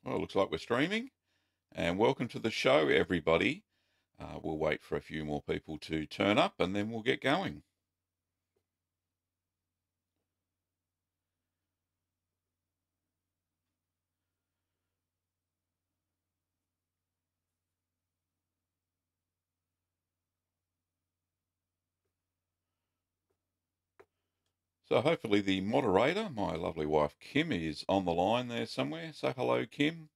Well, it looks like we're streaming, and welcome to the show, everybody. We'll wait for a few more people to turn up, and then we'll get going. So hopefully the moderator, my lovely wife Kim, is on the line there somewhere. Say hello, Kim.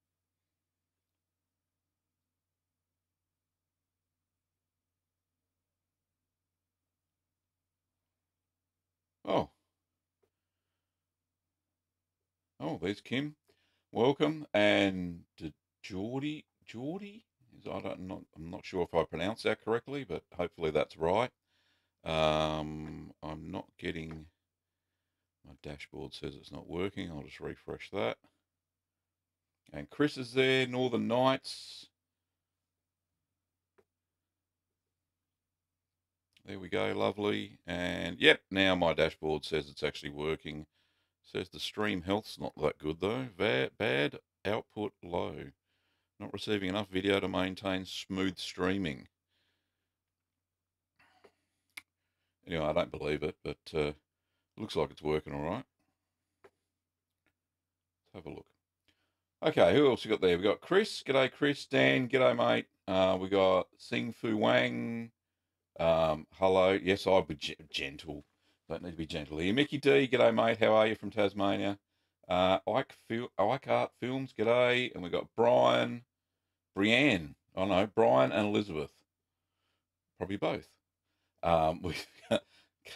Oh, there's Kim. Welcome. And Geordie, I'm not sure if I pronounced that correctly, but hopefully that's right. I'm not getting. My dashboard says it's not working. I'll just refresh that. And Chris is there, Northern Nights. There we go, lovely. And yep, now my dashboard says it's actually working. Says the stream health's not that good though. Bad output low. Not receiving enough video to maintain smooth streaming. Anyway, I don't believe it, but looks like it's working all right. Let's have a look. Okay, who else we got there? We got Chris. G'day, Chris. Dan. G'day, mate. We got Sing Fu Wang. Hello. Yes, I'll be gentle. Don't need to be gentle here. Mickey D. G'day, mate. How are you from Tasmania? Ike Art Films. G'day. And we got Brian. Brianne. Oh no, Brian and Elizabeth. Probably both. We've got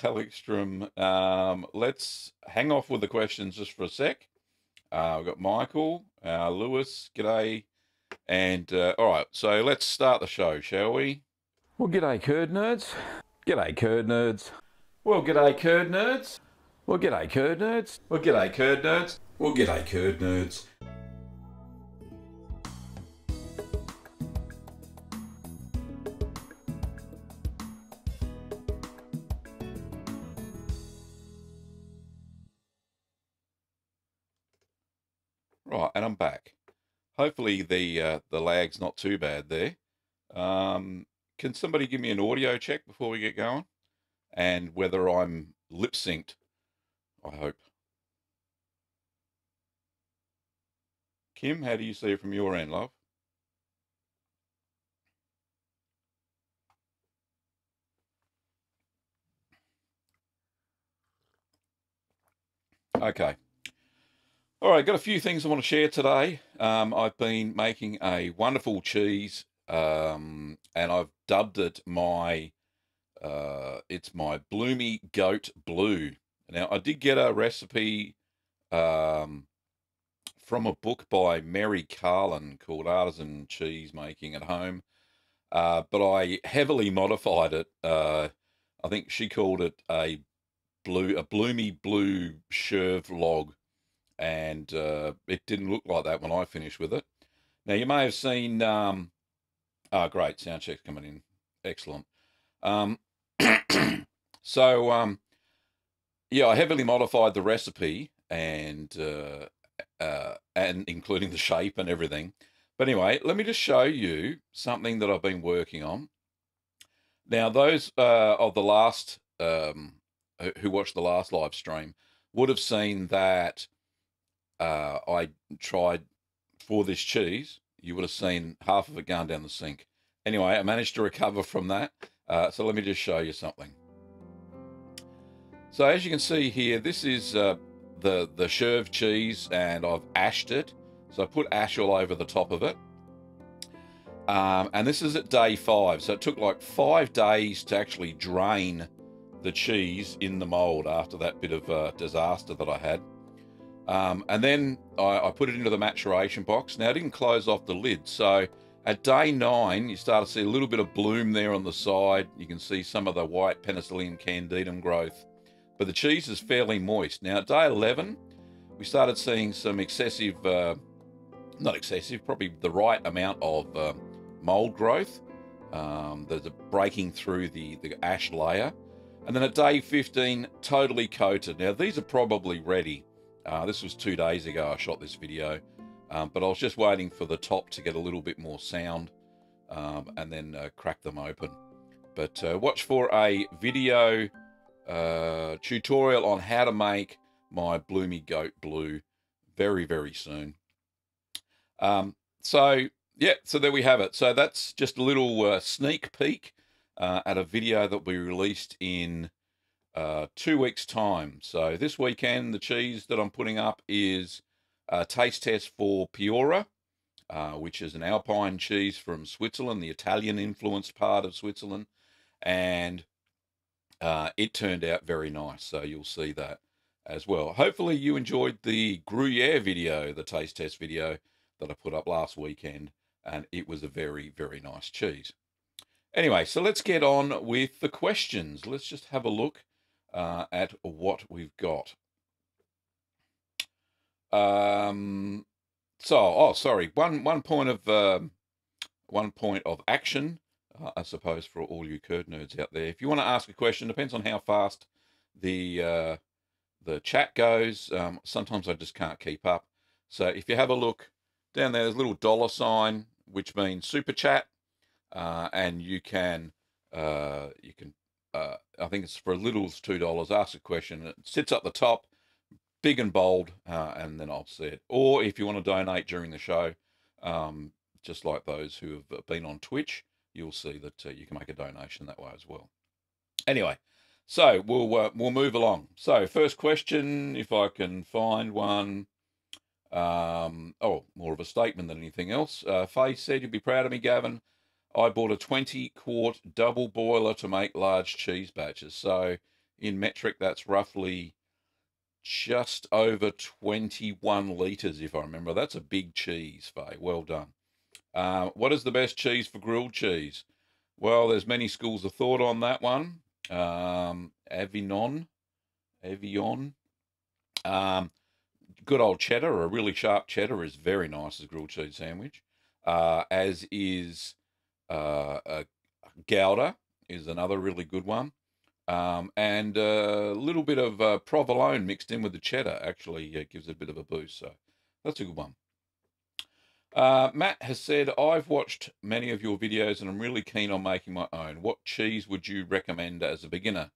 Calixtrum. Let's hang off with the questions just for a sec. We've got Michael, Lewis, g'day. And all right, so let's start the show, shall we? Well, g'day, Curd Nerds. G'day, Curd Nerds. Well, g'day, Curd Nerds. Well, g'day, Curd Nerds. Well, g'day, Curd Nerds. Well, g'day, Curd Nerds. Right, and I'm back. Hopefully the lag's not too bad there. Can somebody give me an audio check before we get going? And whether I'm lip synced, I hope. Kim, how do you see it from your end, love? Okay. All right, got a few things I want to share today. I've been making a wonderful cheese, and I've dubbed it it's my Bloomy Goat Blue. Now, I did get a recipe from a book by Mary Carlin called Artisan Cheese Making at Home, but I heavily modified it. I think she called it a bloomy blue Sherv log. And it didn't look like that when I finished with it. Now, you may have seen... great, sound check's coming in. Excellent. Yeah, I heavily modified the recipe and including the shape and everything. But anyway, let me just show you something that I've been working on. Now, those of the last... who watched the last live stream would have seen that I tried for this cheese. You would have seen half of it going down the sink. Anyway, I managed to recover from that. So let me just show you something. So as you can see here, this is the Sherv cheese, and I've ashed it. So I put ash all over the top of it. And this is at day 5. So it took like 5 days to actually drain the cheese in the mold after that bit of disaster that I had. And then I put it into the maturation box. Now, I didn't close off the lid. So at day 9, you start to see a little bit of bloom there on the side. You can see some of the white Penicillium candidum growth. But the cheese is fairly moist. Now, at day 11, we started seeing some excessive, not excessive, probably the right amount of mold growth. There's a breaking through the ash layer. And then at day 15, totally coated. Now, these are probably ready. This was 2 days ago I shot this video. But I was just waiting for the top to get a little bit more sound, and then crack them open. But watch for a video tutorial on how to make my Bloomy Goat Blue very, very soon. So there we have it. So that's just a little sneak peek at a video that will be released in 2 weeks' time. So this weekend, the cheese that I'm putting up is a taste test for Piora, which is an Alpine cheese from Switzerland, the Italian-influenced part of Switzerland, and it turned out very nice. So you'll see that as well. Hopefully you enjoyed the Gruyere video, the taste test video that I put up last weekend, and it was a very, very nice cheese. Anyway, so let's get on with the questions. Let's just have a look at what we've got. One point of action, I suppose, for all you curd nerds out there. If you want to ask a question, depends on how fast the chat goes. Sometimes I just can't keep up. So if you have a look down there, there's a little $, which means super chat, and you can I think it's for as little as $2. Ask a question. It sits up the top, big and bold, and then I'll see it. Or if you want to donate during the show, just like those who have been on Twitch, you'll see that you can make a donation that way as well. Anyway, so we'll move along. So first question, if I can find one. More of a statement than anything else. Faye said, "You'd be proud of me, Gavin. I bought a 20-quart double boiler to make large cheese batches." So in metric, that's roughly just over 21 litres, if I remember. That's a big cheese, Faye. Well done. What is the best cheese for grilled cheese? Well, there's many schools of thought on that one. Evian. Good old cheddar, or a really sharp cheddar, is very nice as a grilled cheese sandwich. As is Gouda is another really good one. And a little bit of provolone mixed in with the cheddar actually gives it a bit of a boost. So that's a good one. Matt has said, "I've watched many of your videos and I'm really keen on making my own. What cheese would you recommend as a beginner?"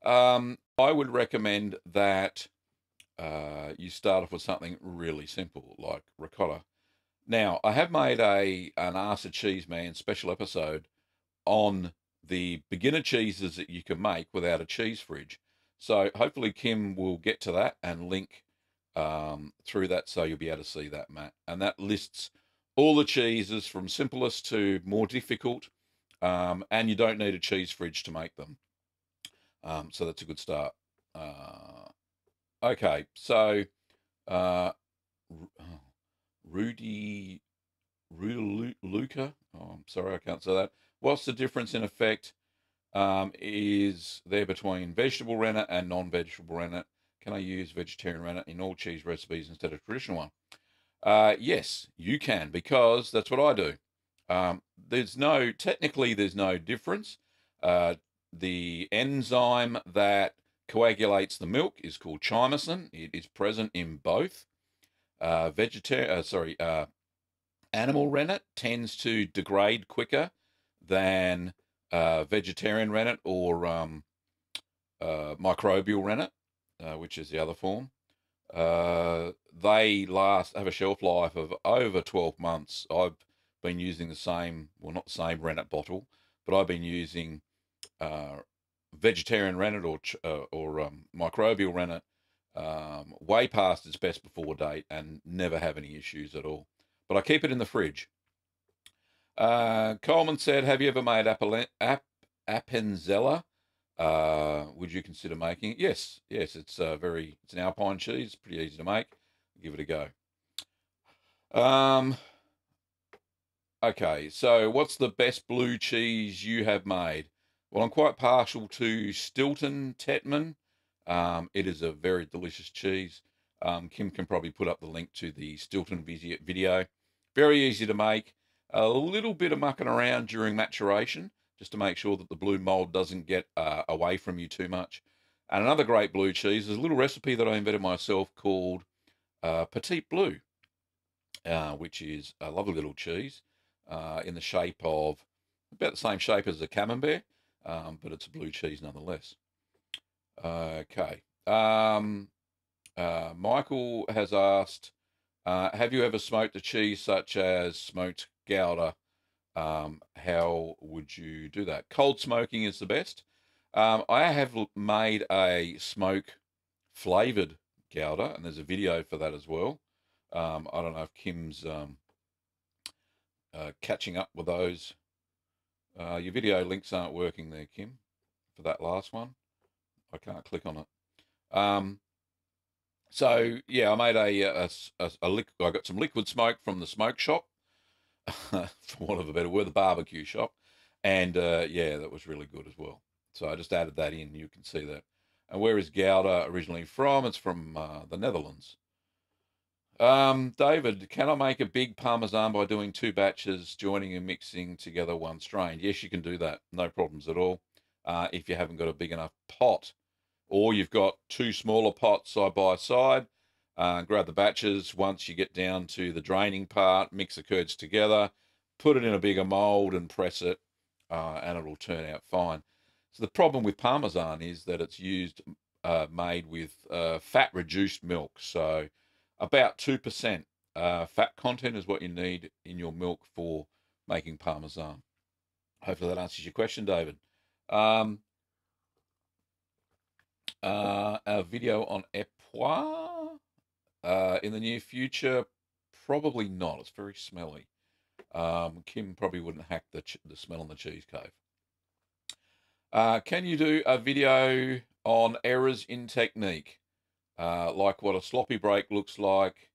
I would recommend that you start off with something really simple like ricotta. Now, I have made an Ask a Cheeseman special episode on the beginner cheeses that you can make without a cheese fridge. So hopefully Kim will get to that and link through that, so you'll be able to see that, Matt. And that lists all the cheeses from simplest to more difficult, and you don't need a cheese fridge to make them. So that's a good start. Okay, so Rudy Luca. Oh, I'm sorry, I can't say that. What's the difference in effect is there between vegetable rennet and non-vegetable rennet? Can I use vegetarian rennet in all cheese recipes instead of traditional one? Yes, you can, because that's what I do. Technically there's no difference. The enzyme that coagulates the milk is called chymosin. It is present in both. Animal rennet tends to degrade quicker than vegetarian rennet or microbial rennet, which is the other form. They have a shelf life of over 12 months. I've been using the same, well, not the same rennet bottle, but I've been using vegetarian rennet or microbial rennet way past its best before date and never have any issues at all. But I keep it in the fridge. Coleman said, "Have you ever made Appenzella? Would you consider making it?" Yes, it's an Alpine cheese, pretty easy to make. Give it a go. Okay, so what's the best blue cheese you have made? Well, I'm quite partial to Stilton Tetman. It is a very delicious cheese. Kim can probably put up the link to the Stilton video. Very easy to make. A little bit of mucking around during maturation, just to make sure that the blue mold doesn't get away from you too much. And another great blue cheese is a little recipe that I invented myself called Petite Blue. which is a lovely little cheese in the shape of about the same shape as a camembert, but it's a blue cheese nonetheless. Okay. Michael has asked, have you ever smoked a cheese such as smoked Gouda? How would you do that? Cold smoking is the best. I have made a smoke flavored Gouda, and there's a video for that as well. I don't know if Kim's catching up with those. Your video links aren't working there, Kim, for that last one. I can't click on it. So yeah, I made I got some liquid smoke from the smoke shop, for want of a better word, the barbecue shop, and yeah, that was really good as well. So I just added that in. You can see that. And where is Gouda originally from? It's from the Netherlands. David, can I make a big Parmesan by doing 2 batches, joining and mixing together one strain? Yes, you can do that. No problems at all. If you haven't got a big enough pot, or you've got 2 smaller pots side by side, grab the batches. Once you get down to the draining part, mix the curds together, put it in a bigger mold and press it, and it'll turn out fine. So the problem with Parmesan is that it's made with fat-reduced milk. So about 2% fat content is what you need in your milk for making Parmesan. Hopefully that answers your question, David. A video on Epois in the near future? Probably not. It's very smelly. Kim probably wouldn't hack the smell on the cheese cave. Can you do a video on errors in technique? Like what a sloppy break looks like,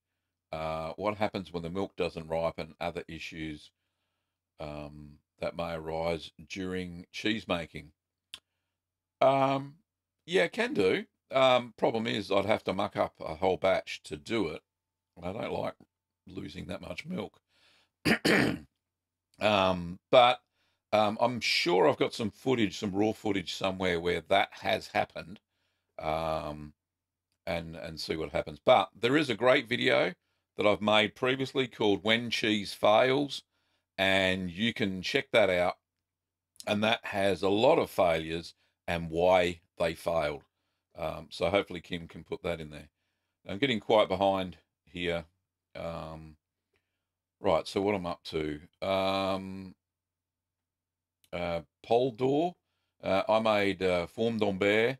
what happens when the milk doesn't ripen, other issues that may arise during cheese making. Yeah, can do. Problem is I'd have to muck up a whole batch to do it. I don't like losing that much milk. But I'm sure I've got some footage, some raw footage somewhere where that has happened, and see what happens. But there is a great video that I've made previously called When Cheese Fails, and you can check that out. And that has a lot of failures and why they failed. So hopefully Kim can put that in there. I'm getting quite behind here. Right, so what I'm up to. Pole d'Or. I made Forme d'Ambert,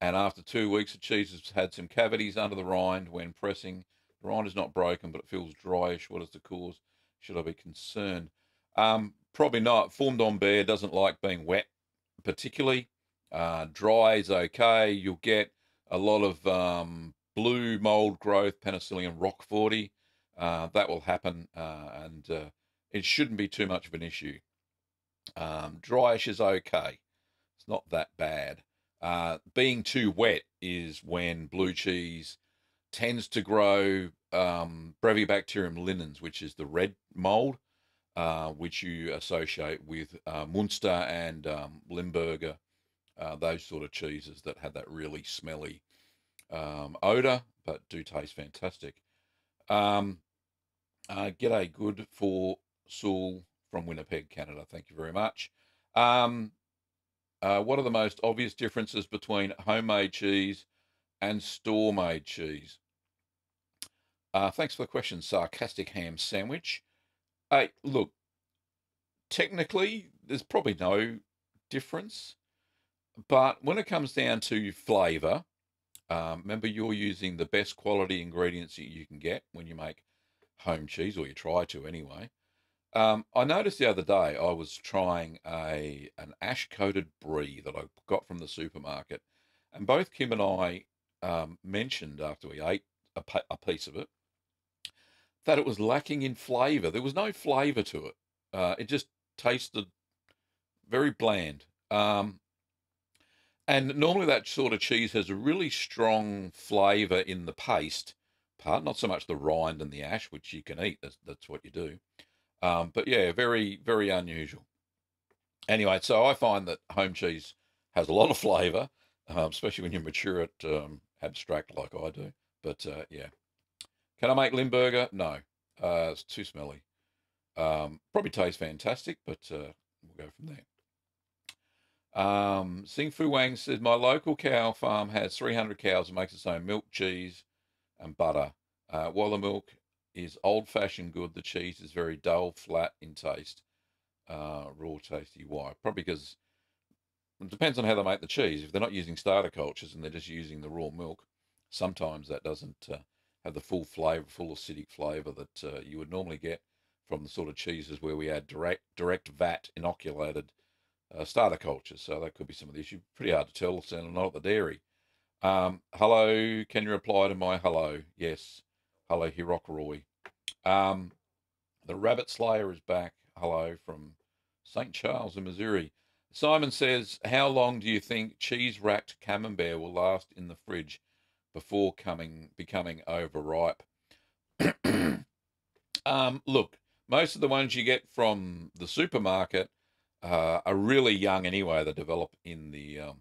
and after 2 weeks, the cheese has had some cavities under the rind when pressing. The rind is not broken, but it feels dryish. What is the cause? Should I be concerned? Probably not. Forme d'Ambert doesn't like being wet, particularly. Dry is okay. You'll get a lot of blue mold growth, Penicillium roqueforti. That will happen, and it shouldn't be too much of an issue. Dryish is okay. It's not that bad. Being too wet is when blue cheese tends to grow Brevibacterium linens, which is the red mold, which you associate with Munster and Limburger, those sort of cheeses that have that really smelly odor, but do taste fantastic. G'day, good for Saul from Winnipeg, Canada. Thank you very much. What are the most obvious differences between homemade cheese and store-made cheese? Thanks for the question, Sarcastic Ham Sandwich. Look, technically, there's probably no difference, but when it comes down to flavour, remember you're using the best quality ingredients that you can get when you make home cheese, or you try to anyway. I noticed the other day I was trying an ash-coated brie that I got from the supermarket, and both Kim and I mentioned after we ate a piece of it that it was lacking in flavour. There was no flavour to it. It just tasted very bland. And normally that sort of cheese has a really strong flavour in the paste part, not so much the rind and the ash, which you can eat. That's what you do. But yeah, very, very unusual. Anyway, so I find that home cheese has a lot of flavour, especially when you mature it abstract like I do. But yeah. Can I make Limburger? No. It's too smelly. Probably tastes fantastic, but we'll go from there. Sing Fu Wang says, my local cow farm has 300 cows and makes its own milk, cheese, and butter. While the milk is old-fashioned good, the cheese is very dull, flat in taste. Raw tasty. Why? Probably because it depends on how they make the cheese. If they're not using starter cultures and they're just using the raw milk, sometimes that doesn't have the full flavour, full acidic flavour that you would normally get from the sort of cheeses where we add direct vat inoculated starter cultures. So that could be some of the issue. Pretty hard to tell, certainly not at the dairy. Hello, can you reply to my hello? Yes. Hello, Hirokoroi. The Rabbit Slayer is back. Hello from St. Charles in Missouri. Simon says, how long do you think cheese-racked camembert will last in the fridge before becoming overripe? Look, most of the ones you get from the supermarket are really young anyway. They develop in the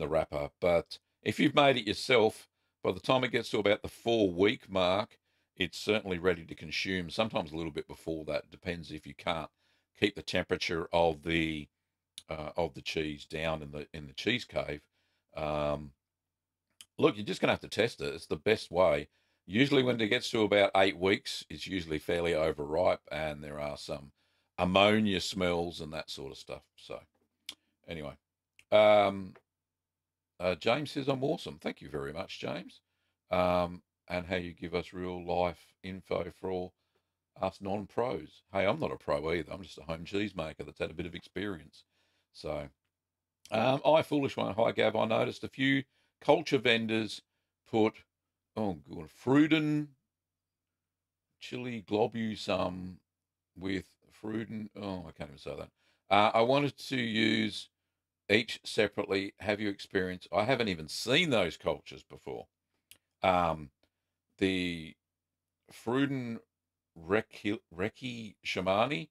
wrapper. But if you've made it yourself, by the time it gets to about the 4-week mark, it's certainly ready to consume. Sometimes a little bit before that. Depends if you can't keep the temperature of the cheese down in the cheese cave. Look, you're just going to have to test it. It's the best way. Usually when it gets to about 8 weeks, it's usually fairly overripe, and there are some ammonia smells and that sort of stuff. So anyway, James says, I'm awesome. Thank you very much, James. And how you give us real life info for all us non-pros. Hey, I'm not a pro either. I'm just a home cheese maker that's had a bit of experience. So, foolish one. Hi, Gav. I noticed a few culture vendors put, Fruden chili globule with Fruden. Oh, I can't even say that. I wanted to use each separately. Have you experienced? I haven't even seen those cultures before. The Fruden Reki Shamani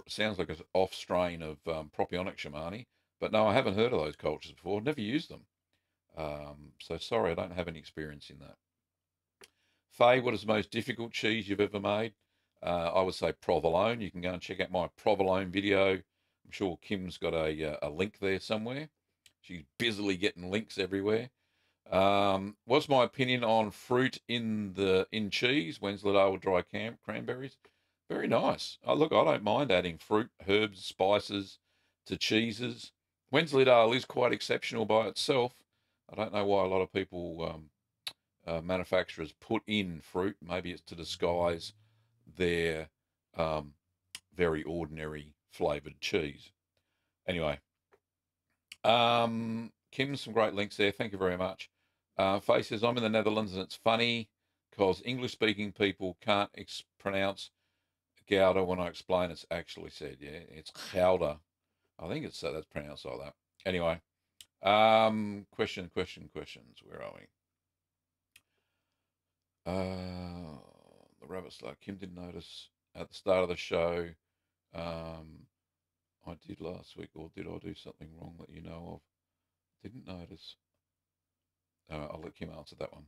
sounds like an off strain of propionic Shamani, but no, I haven't heard of those cultures before. Never used them. So sorry, I don't have any experience in that. Faye, what is the most difficult cheese you've ever made? I would say provolone. You can go and check out my provolone video. I'm sure Kim's got a link there somewhere. She's busily getting links everywhere. What's my opinion on fruit in cheese? Wensleydale dry cranberries. Very nice. Oh, look, I don't mind adding fruit, herbs, spices to cheeses. Wensleydale is quite exceptional by itself. I don't know why a lot of people, manufacturers, put in fruit. Maybe it's to disguise their very ordinary flavoured cheese. Anyway, Kim, some great links there. Thank you very much. Faye says, I'm in the Netherlands and it's funny because English-speaking people can't pronounce Gouda when I explain it's actually said. Yeah, it's Gouda. I think it's that's pronounced like that. Anyway, questions. Where are we? The rabbit slug. Kim didn't notice at the start of the show. I did last week, or did I do something wrong that you know of? Didn't notice. I'll let Kim answer that one.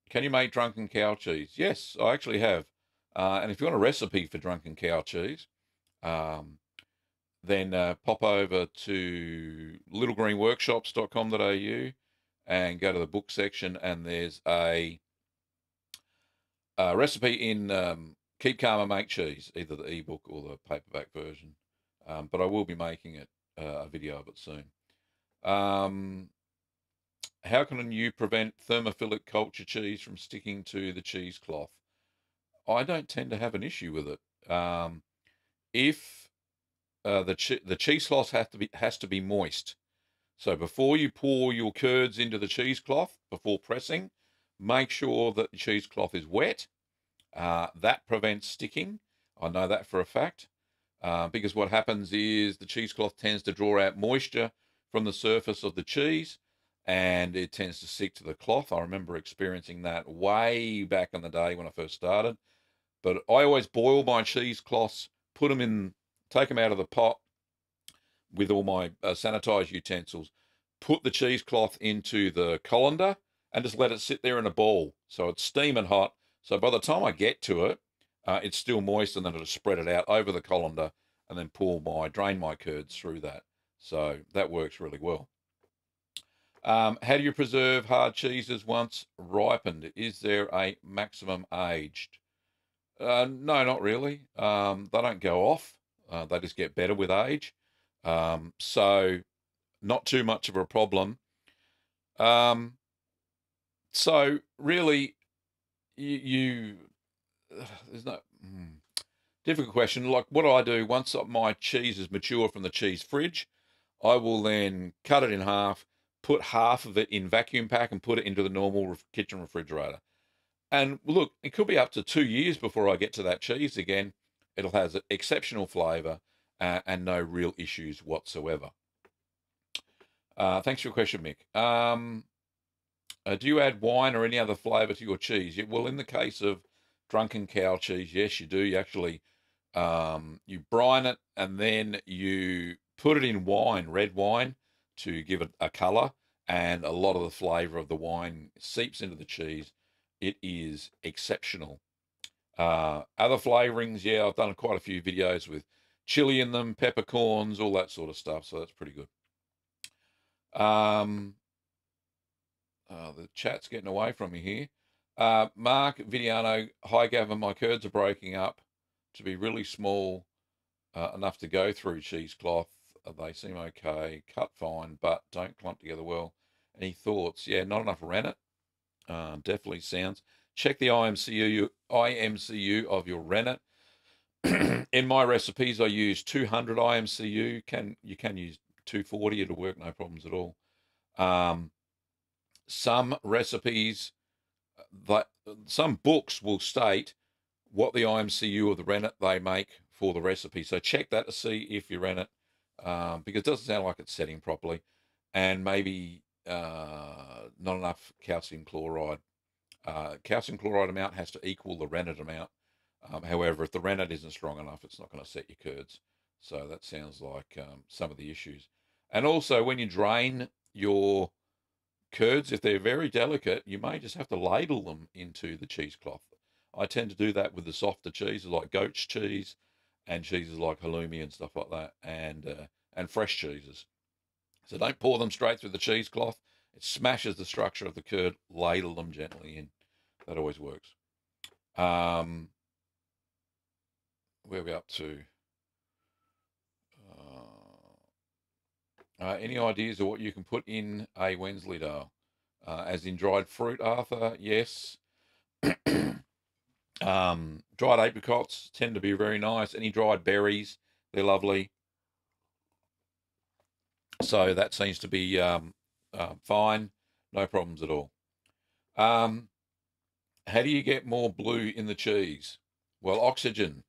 Can you make drunken cow cheese? Yes, I actually have. And if you want a recipe for drunken cow cheese, then pop over to littlegreenworkshops.com.au and go to the book section, and there's a recipe in Keep Calm and Make Cheese, either the ebook or the paperback version. But I will be making it a video of it soon. How can you prevent thermophilic culture cheese from sticking to the cheesecloth? I don't tend to have an issue with it. If the cheesecloth has to be moist, so before you pour your curds into the cheesecloth before pressing, make sure that the cheesecloth is wet. That prevents sticking. I know that for a fact, because what happens is the cheesecloth tends to draw out moisture from the surface of the cheese, and it tends to stick to the cloth. I remember experiencing that way back in the day when I first started. But I always boil my cheesecloths, take them out of the pot with all my sanitized utensils, put the cheesecloth into the colander, and just let it sit there in a bowl. So it's steaming hot. So by the time I get to it, it's still moist, and then I'll spread it out over the colander and then drain my curds through that. So that works really well. How do you preserve hard cheeses once ripened? Is there a maximum aged? No, not really. They don't go off. They just get better with age. So not too much of a problem. So really, you there's no difficult question. Like what I do once my cheese is mature from the cheese fridge, I will then cut it in half, put half of it in vacuum pack, and put it into the normal kitchen refrigerator. And look, it could be up to 2 years before I get to that cheese again. It'll have exceptional flavour and no real issues whatsoever. Thanks for your question, Mick. Do you add wine or any other flavour to your cheese? Yeah, well, in the case of drunken cow cheese, yes, you do. You actually you brine it and then you put it in wine, red wine, to give it a colour, and a lot of the flavour of the wine seeps into the cheese. It is exceptional. Other flavourings, yeah, I've done quite a few videos with chili in them, peppercorns, all that sort of stuff, so that's pretty good. The chat's getting away from me here. Mark Vidiano, hi Gavin, my curds are breaking up to be really small, enough to go through cheesecloth. They seem okay, cut fine, but don't clump together well. Any thoughts? Yeah, not enough rennet. Definitely sounds. Check the IMCU of your rennet. In my recipes, I use 200 IMCU. You can use 240. It'll work, no problems at all. Some recipes, some books will state what the IMCU of the rennet they make for the recipe. So check that to see if your rennet, because it doesn't sound like it's setting properly, and maybe not enough calcium chloride. Calcium chloride amount has to equal the rennet amount. However, if the rennet isn't strong enough, it's not going to set your curds. So that sounds like some of the issues. And also, when you drain your curds, if they're very delicate, you may just have to ladle them into the cheesecloth. I tend to do that with the softer cheeses like goat's cheese and cheeses like halloumi and stuff like that, and fresh cheeses. So don't pour them straight through the cheesecloth. It smashes the structure of the curd. Ladle them gently in. That always works. Where are we up to? Any ideas of what you can put in a Wensleydale? As in dried fruit, Arthur? Yes. Dried apricots tend to be very nice. Any dried berries, they're lovely. So that seems to be fine. No problems at all. How do you get more blue in the cheese? Well, oxygen.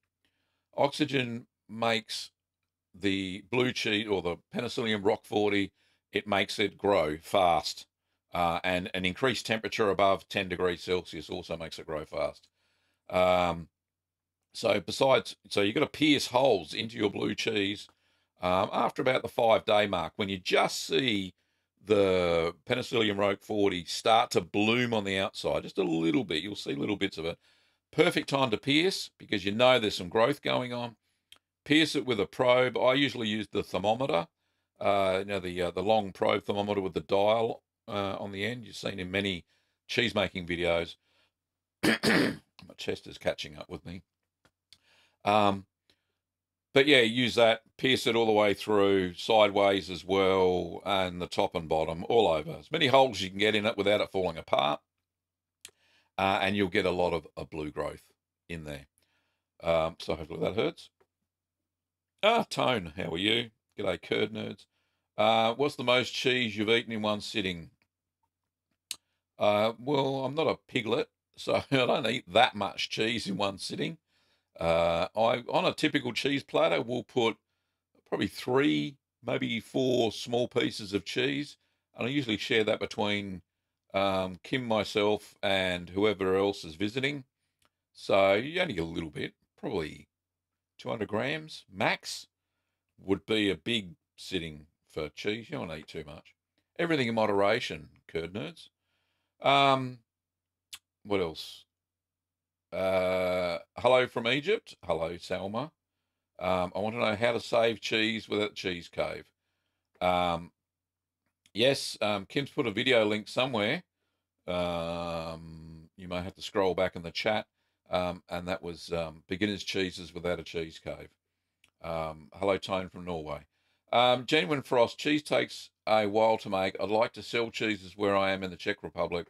Oxygen makes the blue cheese, or the Penicillium Roqueforti, it makes it grow fast. And an increased temperature above 10 degrees Celsius also makes it grow fast. So you've got to pierce holes into your blue cheese after about the 5-day mark, when you just see the Penicillium Roqueforti start to bloom on the outside, just a little bit. You'll see little bits of it. Perfect time to pierce, because you know there's some growth going on. Pierce it with a probe. I usually use the thermometer, the long probe thermometer with the dial on the end. You've seen in many cheese making videos. My chest is catching up with me. But yeah, use that, pierce it all the way through, sideways as well, and the top and bottom, all over. As many holes as you can get in it without it falling apart. And you'll get a lot of blue growth in there. So hopefully that hurts. Tone, how are you? G'day, curd nerds. What's the most cheese you've eaten in one sitting? Well, I'm not a piglet, so I don't eat that much cheese in one sitting. On a typical cheese platter, we'll put probably 3, maybe 4 small pieces of cheese, and I usually share that between Kim, myself, and whoever else is visiting. So you only get a little bit, probably 200 grams max would be a big sitting for cheese. You don't want to eat too much. Everything in moderation, curd nerds. What else? Hello from Egypt. Hello, Salma. I want to know how to save cheese without the cheese cave. Yes, Kim's put a video link somewhere. You may have to scroll back in the chat. And that was beginner's cheeses without a cheese cave. Hello, Tone from Norway. Genuine Frost, cheese takes a while to make. I'd like to sell cheeses where I am in the Czech Republic.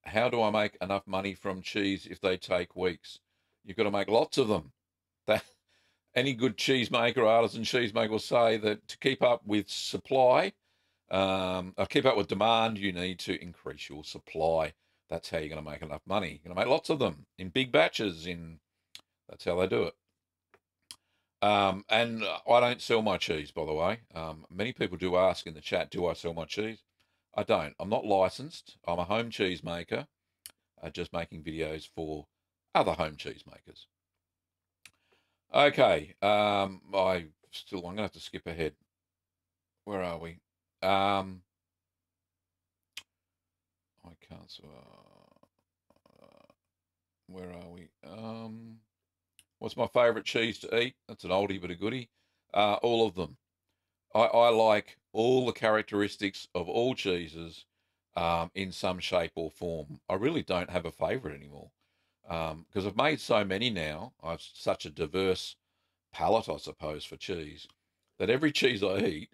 How do I make enough money from cheese if they take weeks? You've got to make lots of them. Any good cheesemaker, artisan cheesemaker will say that to keep up with supply, keep up with demand, you need to increase your supply. That's how you're going to make enough money. You're going to make lots of them in big batches. That's how they do it. And I don't sell my cheese, by the way. Many people do ask in the chat, do I sell my cheese? I don't. I'm not licensed. I'm a home cheese maker, just making videos for other home cheese makers. Okay. I'm going to have to skip ahead. Where are we? I can't. Where are we? What's my favourite cheese to eat? That's an oldie but a goodie. All of them. I like all the characteristics of all cheeses in some shape or form. I really don't have a favourite anymore because I've made so many now. I've such a diverse palate, I suppose, for cheese that every cheese I eat,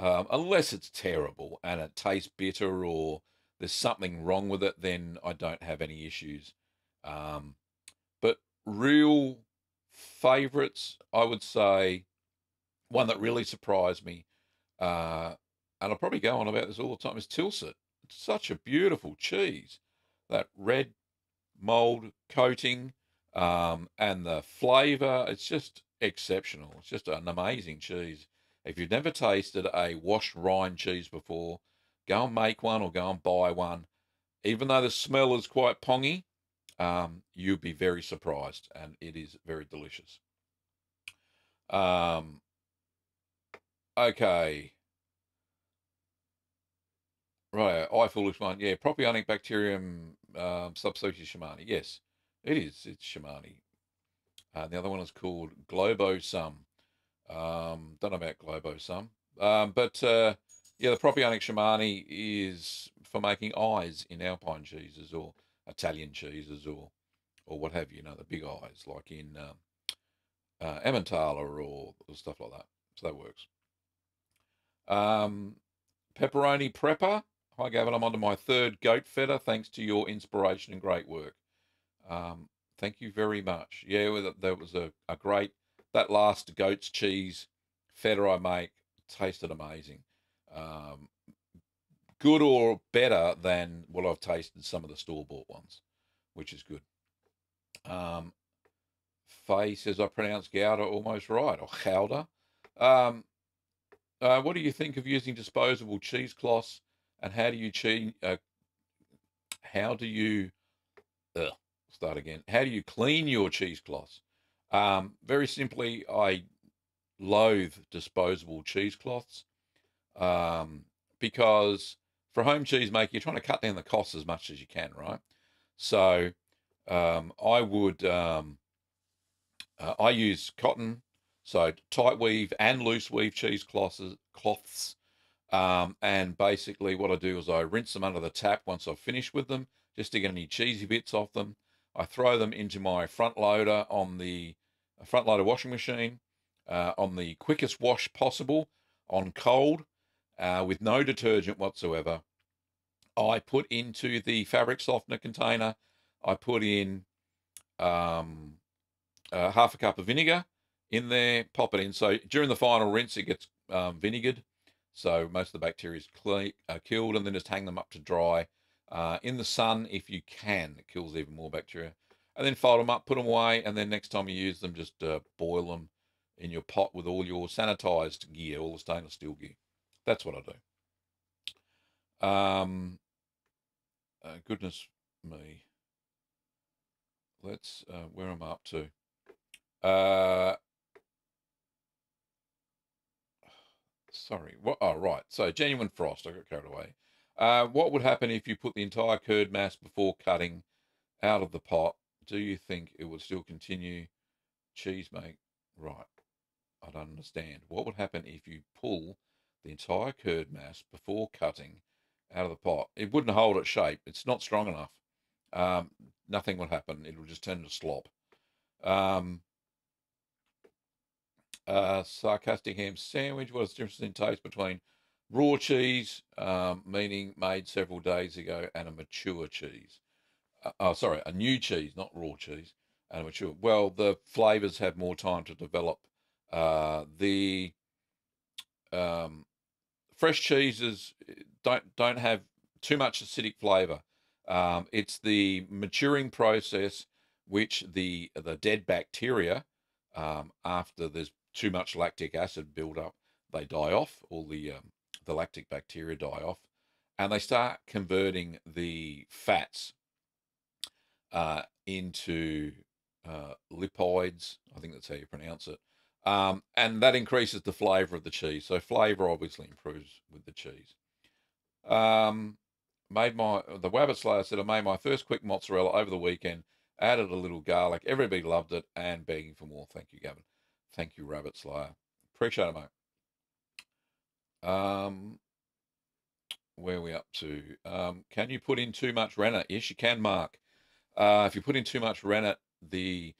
unless it's terrible and it tastes bitter or there's something wrong with it, then I don't have any issues. But real favourites, I would say, one that really surprised me, and I'll probably go on about this all the time, is Tilsit. It's such a beautiful cheese. That red mould coating and the flavour, it's just exceptional. It's just an amazing cheese. If you've never tasted a washed rind cheese before, go and make one or go and buy one. Even though the smell is quite pongy, you'll be very surprised, and it is very delicious. Okay. Right, I foolish one. Yeah, Propionic bacterium subspecies Shimani. Yes, it is. It's Shimani. The other one is called Globosum. Don't know about Globosum. But yeah, the Propionic Shimani is for making eyes in Alpine cheeses or Italian cheeses or what have you. You know, the big eyes like in Emmentaler or stuff like that. So that works. Pepperoni Prepper. Hi, Gavin. I'm onto my third goat feta. Thanks to your inspiration and great work. Thank you very much. Yeah, that was a great. That last goat's cheese feta I make tasted amazing. Good or better than what I've tasted some of the store-bought ones, which is good. Faye says I pronounced Gouda almost right, or Gouda. What do you think of using disposable cheesecloths, and how do you How do you clean your cheesecloths? Very simply, I loathe disposable cheesecloths because for home cheese making, you're trying to cut down the costs as much as you can, right? So I would I use cotton, so tight weave and loose weave cheesecloths. And basically what I do is I rinse them under the tap once I've finished with them, just to get any cheesy bits off them. I throw them into my front loader on the front loader washing machine on the quickest wash possible on cold with no detergent whatsoever. I put into the fabric softener container, I put in half a cup of vinegar in there, pop it in. So during the final rinse, it gets vinegared. So most of the bacteria is killed, and then just hang them up to dry in the sun if you can. It kills even more bacteria. And then fold them up, put them away, and then next time you use them, just boil them in your pot with all your sanitized gear, all the stainless steel gear. That's what I do. Goodness me. Let's, where am I up to? Sorry. What? Oh, right. So genuine frost. I got carried away. What would happen if you put the entire curd mass before cutting out of the pot do you think it would still continue cheese make? Right. I don't understand. What would happen if you pull the entire curd mass before cutting out of the pot? It wouldn't hold its shape. It's not strong enough. Nothing would happen. It would just turn to slop. Sarcastic ham sandwich. What is the difference in taste between raw cheese, meaning made several days ago, and a mature cheese? Sorry, a new cheese, not raw cheese, and a mature. Well, the flavors have more time to develop. The fresh cheeses don't have too much acidic flavor. It's the maturing process which the dead bacteria, after there's too much lactic acid build up, they die off. All the lactic bacteria die off, and they start converting the fats into lipids. I think that's how you pronounce it. And that increases the flavour of the cheese. So flavour obviously improves with the cheese. The Wabbit Slayer said, I made my first quick mozzarella over the weekend, added a little garlic. Everybody loved it and begging for more. Thank you, Gavin. Thank you, Rabbit Slayer. Appreciate it, mate. Where are we up to? Can you put in too much rennet? Yes, you can, Mark. If you put in too much rennet, you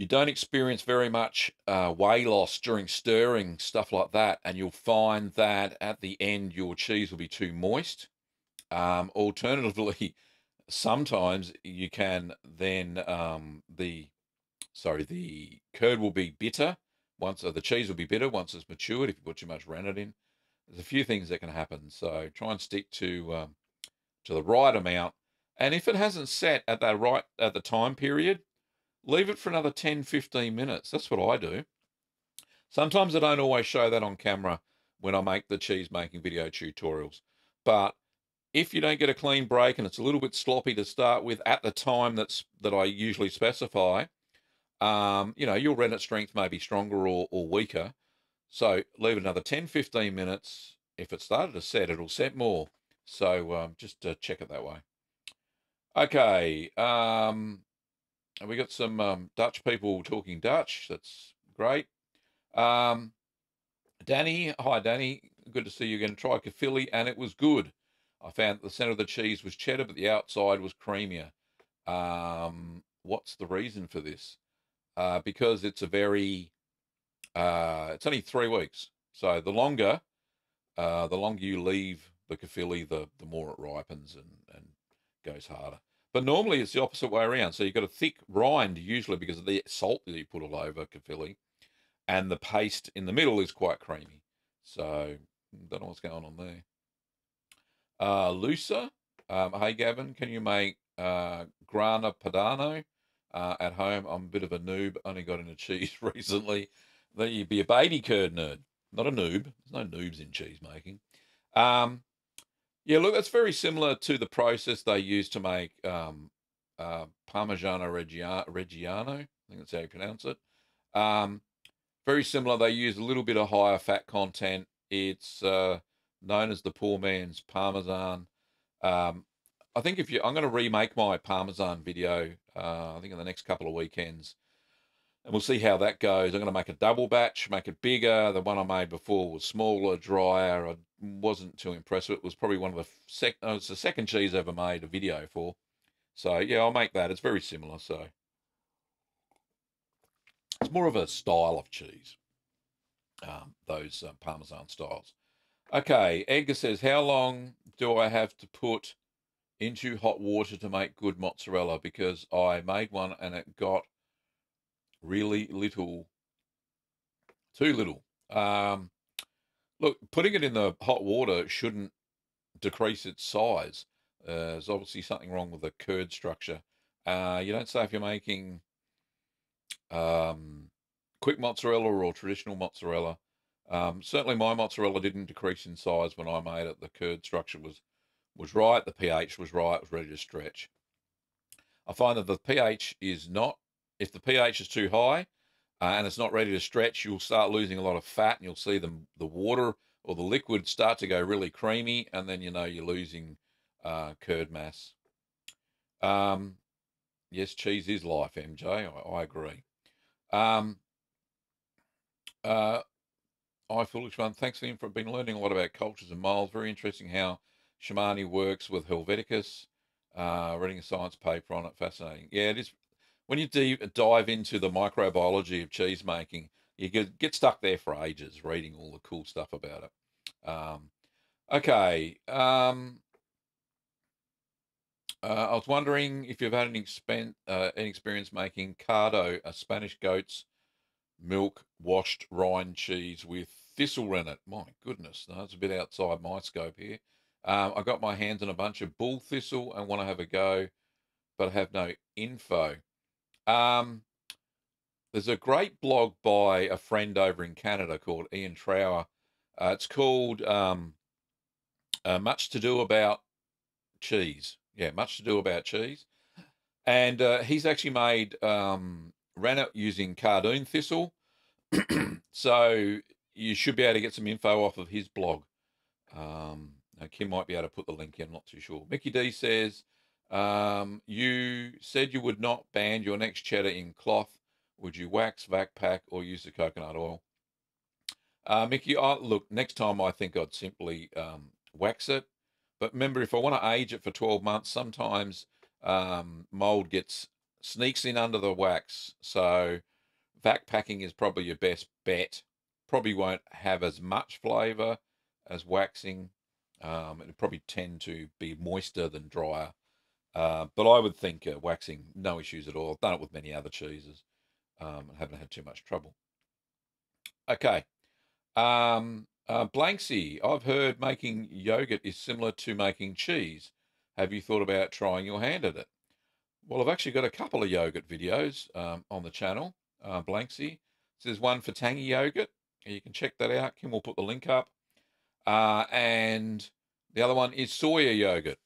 don't experience very much whey loss during stirring, stuff like that, and you'll find that at the end your cheese will be too moist. Alternatively, sometimes you can then the curd will be bitter once, the cheese will be bitter once it's matured if you put too much rennet in. There's a few things that can happen, so try and stick to the right amount. And if it hasn't set at the time period, leave it for another 10-15 minutes. That's what I do. Sometimes I don't always show that on camera when I make the cheese making video tutorials. But if you don't get a clean break and it's a little bit sloppy to start with at the time that I usually specify, your rennet strength may be stronger or weaker. So leave it another 10-15 minutes. If it started to set, it'll set more. So just check it that way. Okay. We got some Dutch people talking Dutch. That's great. Danny, hi Danny. Good to see you again. Try Philly, and it was good. I found the center of the cheese was cheddar, but the outside was creamier. What's the reason for this? Because it's it's only 3 weeks. So the longer you leave the kefili, the more it ripens and goes harder. But normally it's the opposite way around. So you've got a thick rind, usually because of the salt that you put all over kefili, and the paste in the middle is quite creamy. So don't know what's going on there. Lusa, hey Gavin, can you make grana padano at home? I'm a bit of a noob, only got into cheese recently. Then you'd be a baby curd nerd, not a noob. There's no noobs in cheese making. Yeah, look, that's very similar to the process they use to make Parmigiano Reggiano. I think that's how you pronounce it. Very similar. They use a little bit of higher fat content. It's known as the poor man's Parmesan. I think I'm going to remake my Parmesan video, I think in the next couple of weekends. And we'll see how that goes. I'm going to make a double batch, make it bigger. The one I made before was smaller, drier. I wasn't too impressed with it. It was probably one of it's the second cheese I ever made a video for. So, yeah, I'll make that. It's very similar. So, it's more of a style of cheese, those Parmesan styles. Okay, Edgar says, how long do I have to put into hot water to make good mozzarella? Because I made one and it got really little, too little. Look, putting it in the hot water shouldn't decrease its size. There's obviously something wrong with the curd structure. You don't say if you're making quick mozzarella or traditional mozzarella. Certainly my mozzarella didn't decrease in size when I made it. The curd structure was right, the pH was right, it was ready to stretch. I find that the pH is not, if the pH is too high and it's not ready to stretch, you'll start losing a lot of fat and you'll see the water or the liquid start to go really creamy, and then you're losing curd mass. Yes, cheese is life, MJ. I agree. Um, uh, I foolish one. Thanks for the info. I've been learning a lot about cultures and molds. Very interesting how Shimani works with Helveticus. Reading a science paper on it. Fascinating. Yeah, it is. When you dive into the microbiology of cheese making, you get stuck there for ages reading all the cool stuff about it. Okay. I was wondering if you've had any experience making Cardo, a Spanish goat's milk washed rind cheese with thistle in it. My goodness, no, it's a bit outside my scope here. I got my hands on a bunch of bull thistle and want to have a go, but I have no info. Um, there's a great blog by a friend over in Canada called Ian Trower. It's called Much to Do About Cheese. Yeah, Much to Do About Cheese. And he's actually ran it using cardoon thistle. So you should be able to get some info off of his blog. Now Kim might be able to put the link in, I'm not too sure. Mickey D says, you said you would not band your next cheddar in cloth. Would you wax, vac pack, or use the coconut oil? Mickey, look, next time I think I'd simply wax it. But remember, if I want to age it for 12 months, sometimes mold sneaks in under the wax. So vac packing is probably your best bet. Probably won't have as much flavour as waxing. It'll probably tend to be moister than drier. But I would think waxing, no issues at all. I've done it with many other cheeses. Haven't had too much trouble. Okay. Blanksy, I've heard making yogurt is similar to making cheese. Have you thought about trying your hand at it? Well, I've actually got a couple of yogurt videos on the channel, Blanksy. So there's one for tangy yogurt. You can check that out. Kim will put the link up. And the other one is soya yogurt,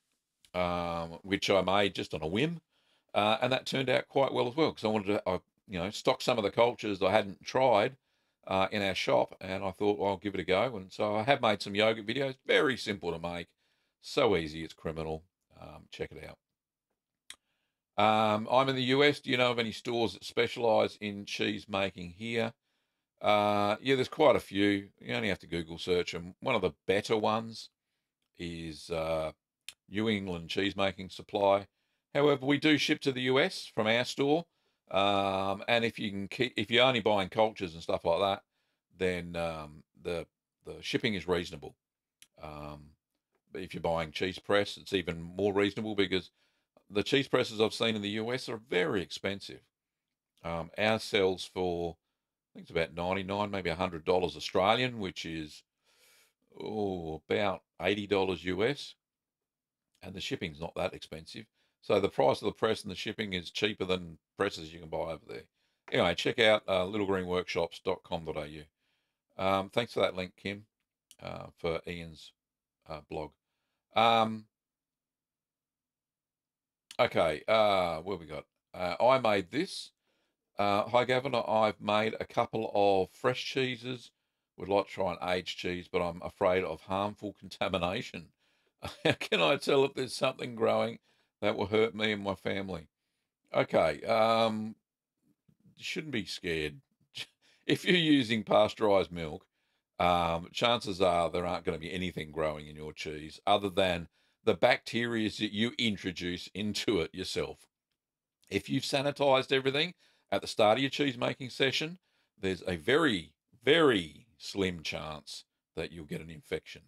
which I made just on a whim. And that turned out quite well as well because I wanted to, stock some of the cultures I hadn't tried in our shop, and I thought, well, I'll give it a go. And so I have made some yogurt videos. Very simple to make, so easy, it's criminal. Check it out. I'm in the US. Do you know of any stores that specialise in cheese making here? Yeah, there's quite a few. You only have to Google search them. One of the better ones is New England Cheese Making Supply. However, we do ship to the US from our store, and if you're only buying cultures and stuff like that, then the shipping is reasonable. But if you're buying cheese press, it's even more reasonable because the cheese presses I've seen in the US are very expensive. Ours sells for, I think it's about 99, maybe $100 Australian, which is about $80 US, and the shipping's not that expensive. So the price of the press and the shipping is cheaper than presses you can buy over there. Anyway, check out littlegreenworkshops.com.au. Thanks for that link, Kim, for Ian's blog. Okay, what have we got? I made this. Hi, Gavin. I've made a couple of fresh cheeses. Would like to try an aged cheese, but I'm afraid of harmful contamination. How can I tell if there's something growing that will hurt me and my family? Okay, you shouldn't be scared. If you're using pasteurized milk, chances are there aren't going to be anything growing in your cheese other than the bacteria that you introduce into it yourself. If you've sanitized everything at the start of your cheese making session, there's a very, very slim chance that you'll get an infection.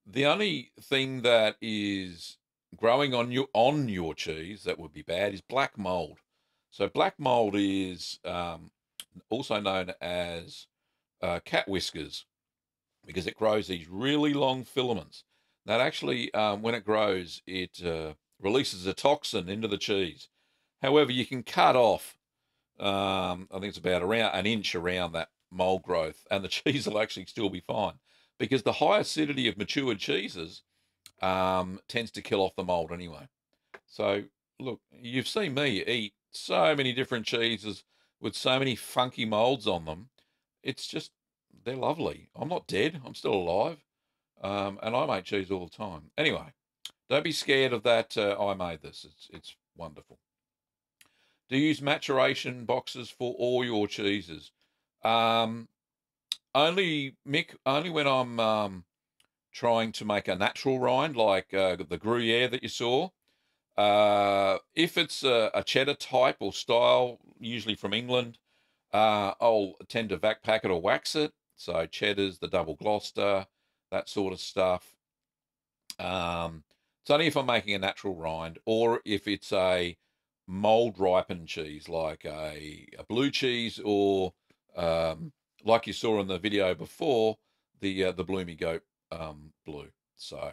The only thing that is growing on your cheese that would be bad is black mold. So black mold is also known as cat whiskers because it grows these really long filaments. That actually, when it grows, it releases a toxin into the cheese. However, you can cut off, I think it's about around an inch around that mold growth, and the cheese will actually still be fine because the high acidity of matured cheeses tends to kill off the mold anyway. So, look, you've seen me eat so many different cheeses with so many funky molds on them. It's just, they're lovely. I'm not dead. I'm still alive. And I make cheese all the time. Anyway, Don't be scared of that. I made this. It's wonderful. Do you use maturation boxes for all your cheeses? Um, only Mick. Only when I'm trying to make a natural rind, like the Gruyere that you saw. If it's a cheddar type or style, usually from England, I'll tend to vac pack it or wax it. So cheddars, the double Gloucester, that sort of stuff. It's only if I'm making a natural rind, or if it's a mold ripened cheese like a blue cheese, or um, like you saw in the video before, the Bloomy Goat blue. So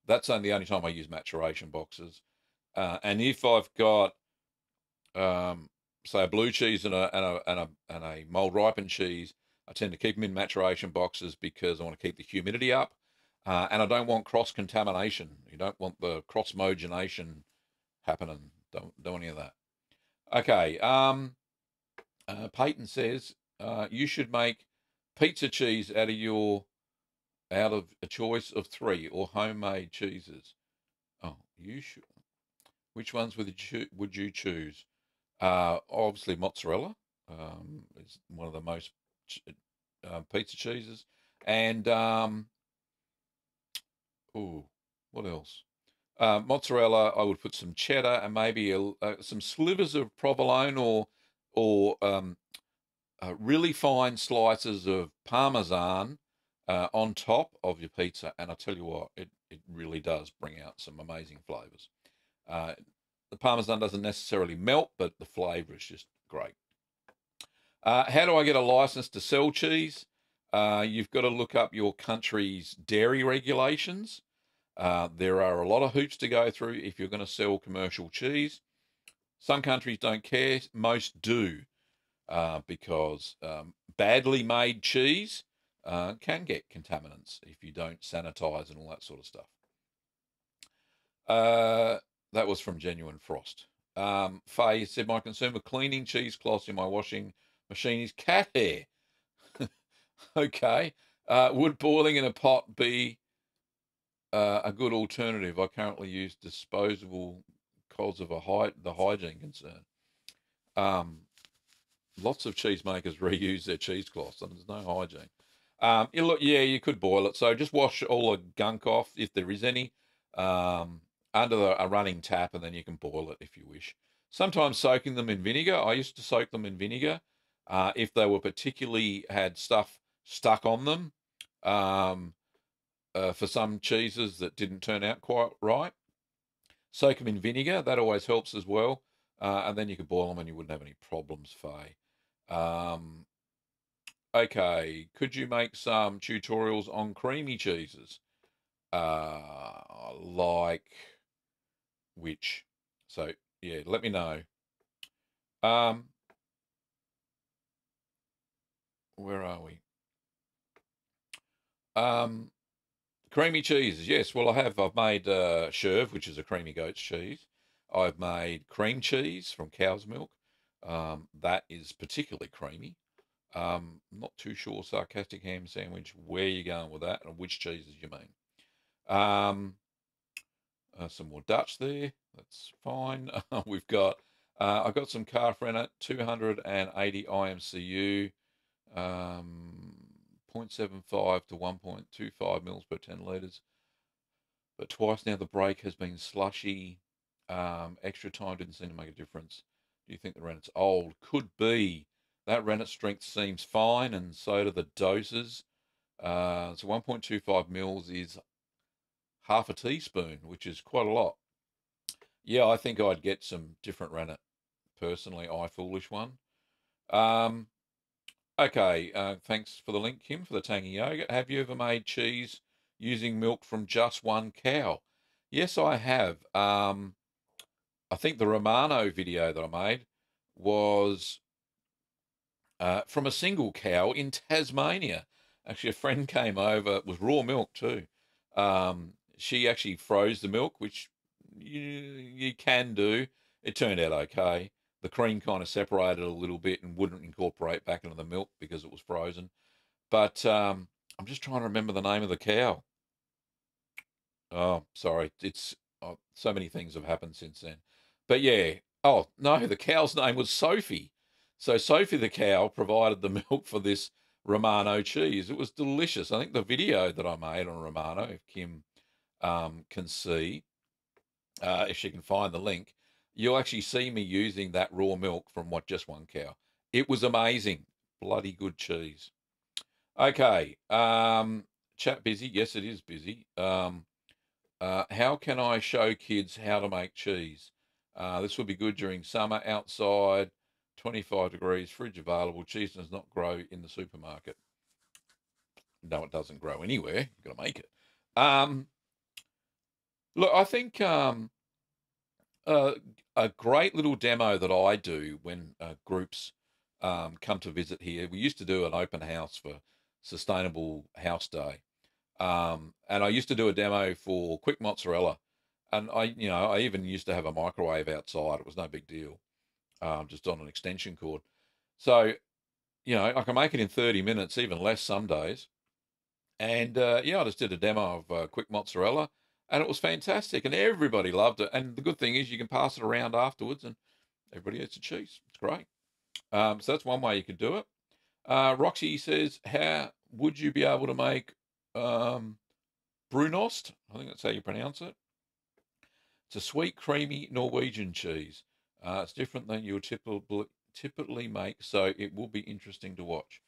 that's only the only time I use maturation boxes. And if I've got say a blue cheese and a mold ripened cheese, I tend to keep them in maturation boxes because I want to keep the humidity up, and I don't want cross contamination. You don't want the cross homogenation happening. Don't want any of that. Okay. Peyton says you should make pizza cheese out of a choice of three or homemade cheeses. Oh, you should. Which ones would you choose? Obviously, mozzarella is one of the most pizza cheeses, and oh, what else? Mozzarella. I would put some cheddar and maybe some slivers of provolone, or really fine slices of parmesan on top of your pizza. And I tell you what, it really does bring out some amazing flavors. Uh, the parmesan doesn't necessarily melt, but the flavour is just great. How do I get a license to sell cheese? You've got to look up your country's dairy regulations. There are a lot of hoops to go through if you're going to sell commercial cheese. Some countries don't care, most do, because badly made cheese can get contaminants if you don't sanitize and all that sort of stuff. That was from Genuine Frost. Faye said, my concern with cleaning cheesecloths in my washing machine is cat hair. Okay. Would boiling in a pot be a good alternative? I currently use disposable because of the hygiene concern. Lots of cheesemakers reuse their cheesecloths, and there's no hygiene. You could boil it. So just wash all the gunk off if there is any. Under a running tap, and then you can boil it if you wish. Sometimes soaking them in vinegar. I used to soak them in vinegar if they were particularly had stuff stuck on them for some cheeses that didn't turn out quite right. Soak them in vinegar. That always helps as well. And then you could boil them and you wouldn't have any problems, Faye. Okay, could you make some tutorials on creamy cheeses? Like which? So yeah, let me know. Where are we? Creamy cheeses. Yes, well I've made Cherv, which is a creamy goat's cheese. I've made cream cheese from cow's milk. That is particularly creamy. Not too sure, sarcastic ham sandwich, where you're going with that and which cheeses you mean. Some more Dutch there. That's fine. We've got, I've got some calf rennet, 280 IMCU, 0.75 to 1.25 mils per 10 litres. But twice now the brake has been slushy. Extra time didn't seem to make a difference. Do you think the rennet's old? Could be. That rennet strength seems fine, and so do the doses. So 1.25 mils is half a teaspoon, which is quite a lot. Yeah, I think I'd get some different rennet personally. I foolish one. Okay, thanks for the link, Kim, for the tangy yogurt. Have you ever made cheese using milk from just one cow? Yes, I have. I think the Romano video that I made was from a single cow in Tasmania. Actually, a friend came over with raw milk too. She actually froze the milk, which you can do. It turned out okay. The cream kind of separated a little bit and wouldn't incorporate back into the milk because it was frozen. But I'm just trying to remember the name of the cow. Oh, sorry. so many things have happened since then. But yeah, oh no, the cow's name was Sophie. So Sophie the cow provided the milk for this Romano cheese. It was delicious. I think the video that I made on Romano, if Kim can see, if she can find the link, you'll actually see me using that raw milk from just one cow. It was amazing. Bloody good cheese. Okay. Chat busy. Yes, it is busy. How can I show kids how to make cheese? This would be good during summer, outside, 25 degrees, fridge available. Cheese does not grow in the supermarket. No, it doesn't grow anywhere. You've got to make it. Look, I think a great little demo that I do when groups come to visit here. We used to do an open house for Sustainable House Day. And I used to do a demo for quick mozzarella. And I even used to have a microwave outside. It was no big deal, just on an extension cord. So, I can make it in 30 minutes, even less some days. And I just did a demo of quick mozzarella, and it was fantastic, and everybody loved it. And the good thing is you can pass it around afterwards, and everybody eats the cheese. It's great. So that's one way you could do it. Roxy says, how would you be able to make brunost? I think that's how you pronounce it. It's a sweet, creamy Norwegian cheese. It's different than you would typically make, so it will be interesting to watch.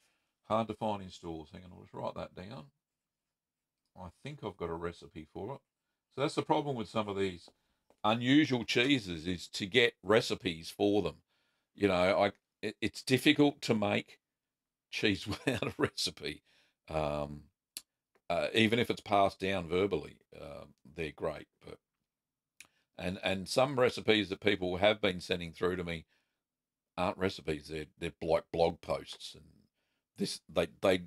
Hard to find in stores. Hang on, I'll just write that down. I think I've got a recipe for it. So that's the problem with some of these unusual cheeses, is to get recipes for them. It's difficult to make cheese without a recipe. Even if it's passed down verbally, they're great. But and some recipes that people have been sending through to me aren't recipes. They're like blog posts, and they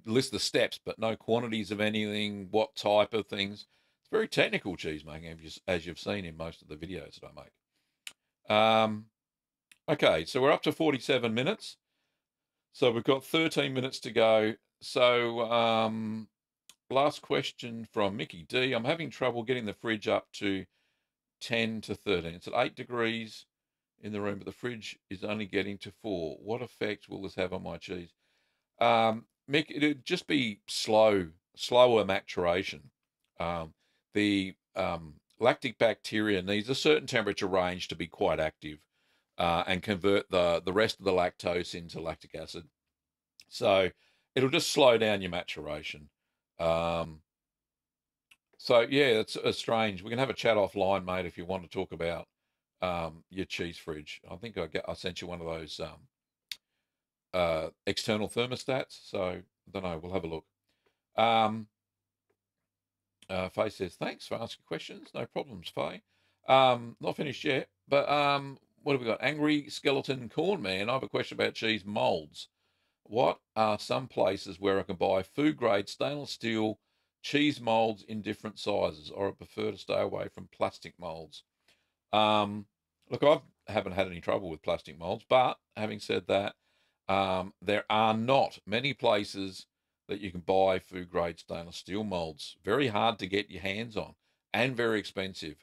list the steps, but no quantities of anything, what type of things. It's very technical cheese making, as you've seen in most of the videos that I make. Okay, so we're up to 47 minutes. So we've got 13 minutes to go. So last question from Mickey D. I'm having trouble getting the fridge up to 10 to 13. It's at 8 degrees in the room, but the fridge is only getting to 4. What effect will this have on my cheese? Mick, it'd just be slower maturation. The lactic bacteria needs a certain temperature range to be quite active, and convert the rest of the lactose into lactic acid. So it'll just slow down your maturation. So yeah, it's strange. We can have a chat offline, mate, if you want to talk about your cheese fridge. I think I sent you one of those external thermostats. So I don't know. We'll have a look. Faye says, thanks for asking questions. No problems, Faye. Not finished yet, but what have we got? Angry Skeleton Corn Man. I have a question about cheese molds. What are some places where I can buy food-grade stainless steel cheese molds in different sizes, or I prefer to stay away from plastic molds? Look, I haven't had any trouble with plastic molds, but having said that, there are not many places that you can buy food-grade stainless steel molds. Very hard to get your hands on, and very expensive,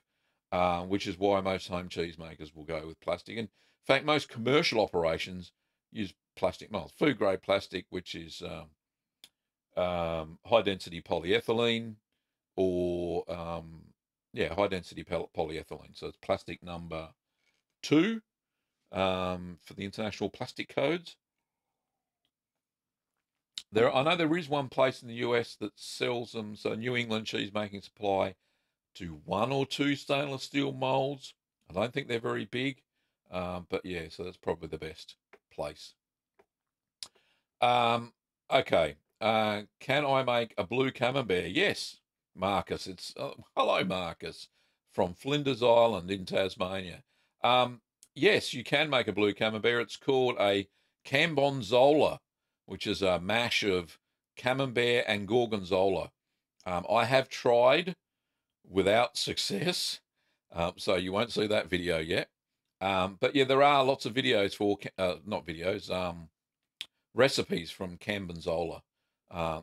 which is why most home cheese makers will go with plastic. In fact, most commercial operations use plastic molds. Food-grade plastic, which is high-density polyethylene, or high-density polyethylene. So it's plastic number 2 for the international plastic codes. I know there is one place in the US that sells them. So New England Cheese Making Supply do 1 or 2 stainless steel molds. I don't think they're very big, but yeah, so that's probably the best place. Okay. Can I make a blue camembert? Yes, Marcus. It's hello, Marcus, from Flinders Island in Tasmania. Yes, you can make a blue camembert. It's called a cambonzola, which is a mash of camembert and gorgonzola. I have tried without success, so you won't see that video yet. But yeah, there are lots of videos for, not videos, recipes from cambonzola.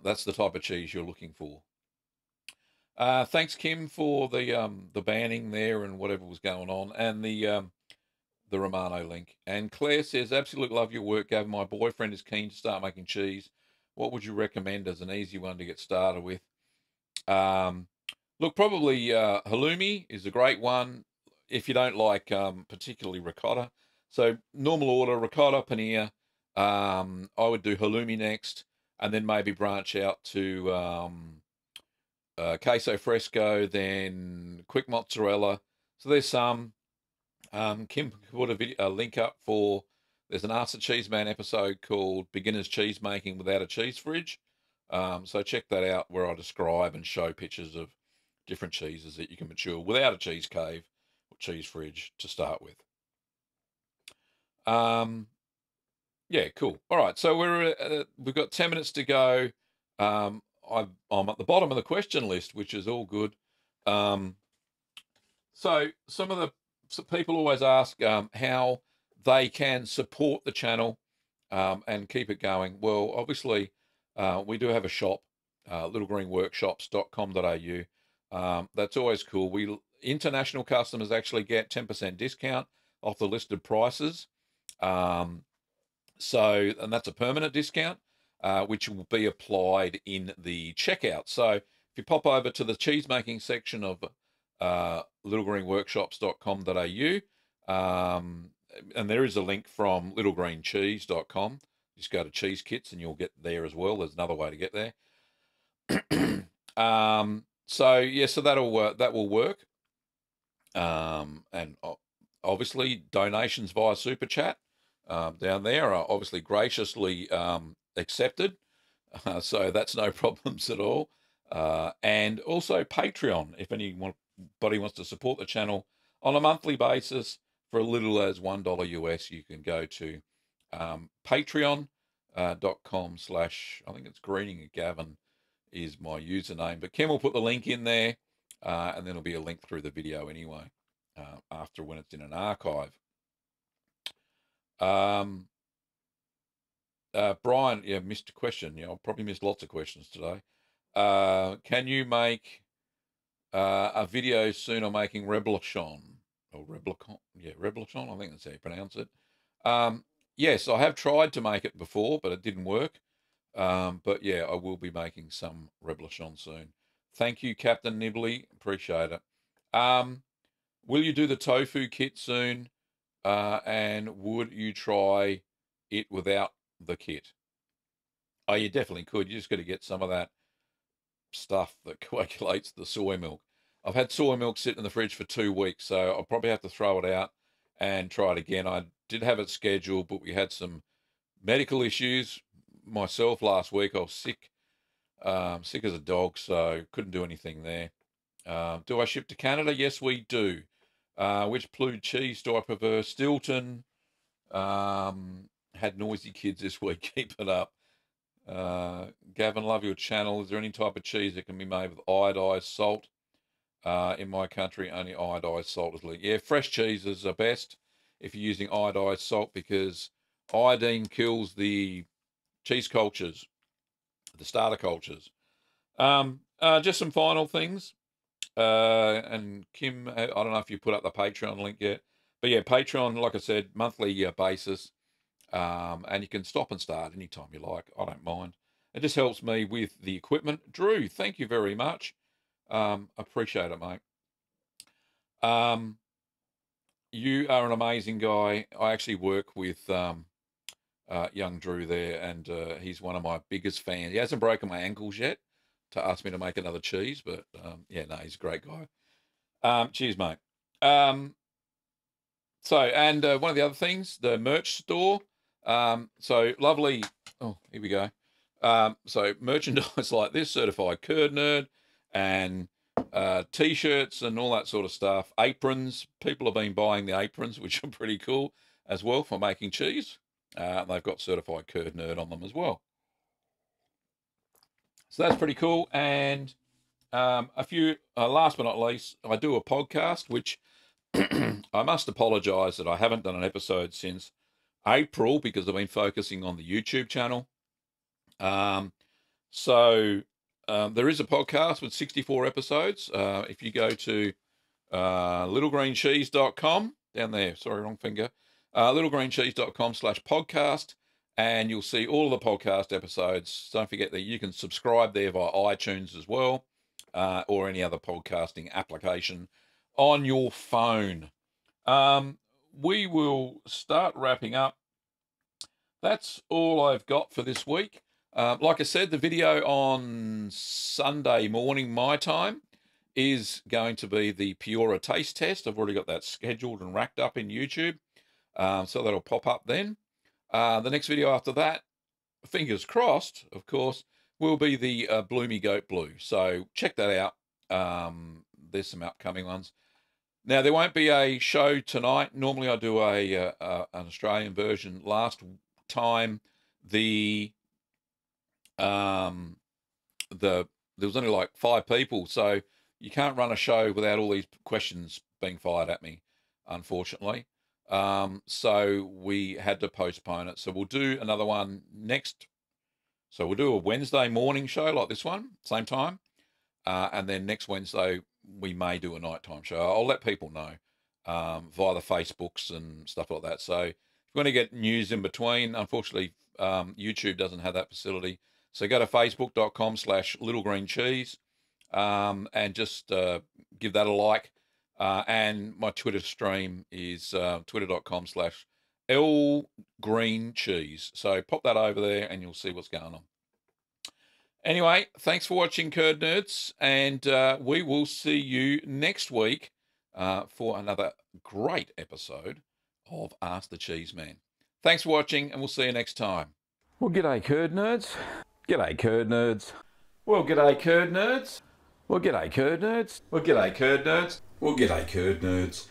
That's the type of cheese you're looking for. Thanks, Kim, for the banning there and whatever was going on, and the Romano link. And Claire says, absolutely love your work, Gavin. My boyfriend is keen to start making cheese. What would you recommend as an easy one to get started with? Look, probably halloumi is a great one if you don't like particularly ricotta. So normal order, ricotta, paneer. I would do halloumi next, and then maybe branch out to queso fresco, then quick mozzarella. So there's some. Kim put a link up for. There's an Ask the Cheeseman episode called "Beginner's Cheese Making Without a Cheese Fridge." So check that out, where I describe and show pictures of different cheeses that you can mature without a cheese cave or cheese fridge to start with. Yeah, cool. All right, so we've got 10 minutes to go. I'm at the bottom of the question list, which is all good. So people always ask how they can support the channel and keep it going. Well, obviously, we do have a shop, littlegreenworkshops.com.au. That's always cool. International customers actually get 10% discount off the listed prices. And that's a permanent discount, which will be applied in the checkout. So if you pop over to the cheese making section of littlegreenworkshops.com.au, and there is a link from littlegreencheese.com. Just go to cheese kits and you'll get there as well. There's another way to get there. So that will work. And obviously donations via super chat down there are obviously graciously accepted. So that's no problems at all. And also Patreon, if anybody wants to support the channel on a monthly basis for as little as $1 US, you can go to patreon.com/ I think it's Greening Gavin is my username, but Kim will put the link in there, and then there'll be a link through the video anyway, after when it's in an archive. Brian, yeah, missed a question. Yeah, I'll probably missed lots of questions today. Can you make a video soon on making reblochon or reblochon? Yeah, reblochon. I think that's how you pronounce it. Yes, I have tried to make it before, but it didn't work. But yeah, I will be making some reblochon soon. Thank you, Captain Nibley. Appreciate it. Will you do the tofu kit soon? And would you try it without the kit? Oh, you definitely could. You just got to get some of that stuff that coagulates the soy milk. I've had soy milk sitting in the fridge for 2 weeks, so I'll probably have to throw it out and try it again. I did have it scheduled, but we had some medical issues myself last week. I was sick, sick as a dog, so couldn't do anything there. Do I ship to Canada? Yes, we do. Which blue cheese do I prefer? Stilton. Had noisy kids this week. Keep it up. Gavin, love your channel. Is there any type of cheese that can be made with iodized salt? In my country, only iodized salt is legal. Yeah, fresh cheeses are best if you're using iodized salt, because iodine kills the cheese cultures, the starter cultures. Just some final things. And Kim, I don't know if you put up the Patreon link yet, but yeah, Patreon, like I said, monthly basis. And you can stop and start anytime you like. I don't mind. It just helps me with the equipment. Drew, thank you very much. Appreciate it, mate. You are an amazing guy. I actually work with young Drew there, and he's one of my biggest fans. He hasn't broken my ankles yet to ask me to make another cheese, but yeah, no, he's a great guy. Cheers, mate. One of the other things, the merch store. So lovely. Oh, here we go. So merchandise like this, certified curd nerd, and t-shirts and all that sort of stuff. Aprons. People have been buying the aprons, which are pretty cool as well for making cheese. They've got certified curd nerd on them as well. So that's pretty cool. And a few, last but not least, I do a podcast, which I must apologise that I haven't done an episode since April because I've been focusing on the YouTube channel. So There is a podcast with 64 episodes. If you go to littlegreencheese.com, down there, sorry, wrong finger, littlegreencheese.com/podcast, and you'll see all the podcast episodes. Don't forget that you can subscribe there via iTunes as well, or any other podcasting application on your phone. We will start wrapping up. That's all I've got for this week. Like I said, the video on Sunday morning, my time, is going to be the Piora taste test. I've already got that scheduled and racked up in YouTube, so that'll pop up then. The next video after that, fingers crossed, of course, will be the Bloomy Goat Blue. So check that out. There's some upcoming ones. Now, there won't be a show tonight. Normally I do an Australian version. Last time, there was only like 5 people, so you can't run a show without all these questions being fired at me, unfortunately. So we had to postpone it. So we'll do another one next. So we'll do a Wednesday morning show like this one, same time. And then next Wednesday, we may do a nighttime show. I'll let people know via the Facebooks and stuff like that. So if you want to get news in between, unfortunately, YouTube doesn't have that facility. So go to facebook.com/littlegreencheese and just give that a like. And my Twitter stream is twitter.com/lgreencheese. So pop that over there and you'll see what's going on. Anyway, thanks for watching, Curd Nerds, and we will see you next week for another great episode of Ask the Cheeseman. Thanks for watching, and we'll see you next time. Well, g'day, Curd Nerds. G'day, Curd Nerds. Well, g'day, Curd Nerds. Well, g'day, Curd Nerds. Well, g'day, Curd Nerds. Well, g'day, Curd Nerds.